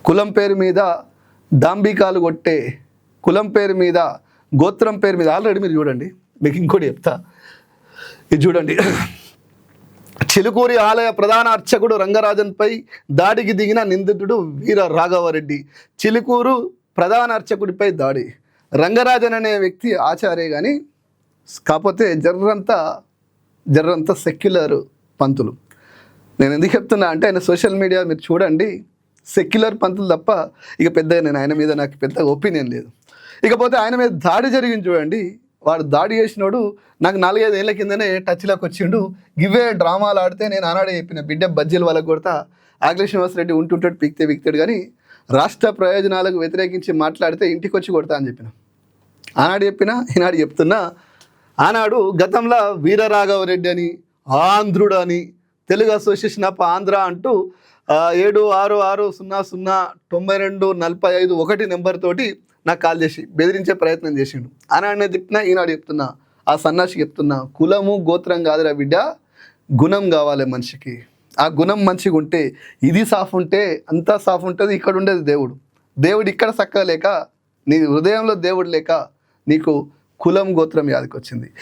కులం పేరు మీద డాంబికాలు కొట్టే, కులం పేరు మీద గోత్రం పేరు మీద ఆల్రెడీ మీరు చూడండి. మీకు ఇంకోటి చెప్తా, ఇది చూడండి. చిలుకూరి ఆలయ ప్రధాన అర్చకుడు రంగరాజన్పై దాడికి దిగిన నిందితుడు వీర రాఘవరెడ్డి. చిలుకూరు ప్రధాన అర్చకుడిపై దాడి. రంగరాజన్ అనే వ్యక్తి ఆచార్య, కానీ కాకపోతే జర్రంతా సెక్యులర్ పంతులు. నేను ఎందుకు చెప్తున్నా అంటే, ఆయన సోషల్ మీడియా మీరు చూడండి, సెక్యులర్ పంతులు తప్ప ఇక పెద్దగా నేను ఆయన మీద నాకు పెద్ద ఒపీనియన్ లేదు. ఇకపోతే ఆయన మీద దాడి జరిగింది చూడండి. వాడు దాడి చేసినోడు నాకు 4-5 ఏళ్ళ కిందనే టచ్లోకి వచ్చిండు. ఇవే డ్రామాలు ఆడితే నేను ఆనాడే చెప్పిన, బిడ్డ బజ్జీలు వాళ్ళకు కొడతా, ఆగ్లే శ్రీనివాసరెడ్డి ఉంటుంటాడు పీక్తాడు, కానీ రాష్ట్ర ప్రయోజనాలకు వ్యతిరేకించి మాట్లాడితే ఇంటికి వచ్చి కొడతా అని చెప్పిన. ఆనాడు చెప్పినా, ఈనాడు చెప్తున్నా. ఆనాడు గతంలో వీరరాఘవరెడ్డి అని, ఆంధ్రుడు అని, తెలుగు అసోసియేషన్ ఆఫ్ ఆంధ్ర అంటూ 7660092451 నెంబర్ తోటి నాకు కాల్ చేసి బెదిరించే ప్రయత్నం చేసిండు. ఆనాడు తిప్పినా, ఈనాడు చెప్తున్నా, ఆ సన్నాసి చెప్తున్నా, కులము గోత్రం కాదురా బిడ్డ, గుణం కావాలి మనిషికి. ఆ గుణం మంచిగా ఉంటే, ఇది సాఫ్ ఉంటే అంతా సాఫ్ ఉంటుంది. ఇక్కడ ఉండేది దేవుడు ఇక్కడ చక్కగా లేక, నీ హృదయంలో దేవుడు లేక నీకు కులం గోత్రం యాదికి వచ్చింది.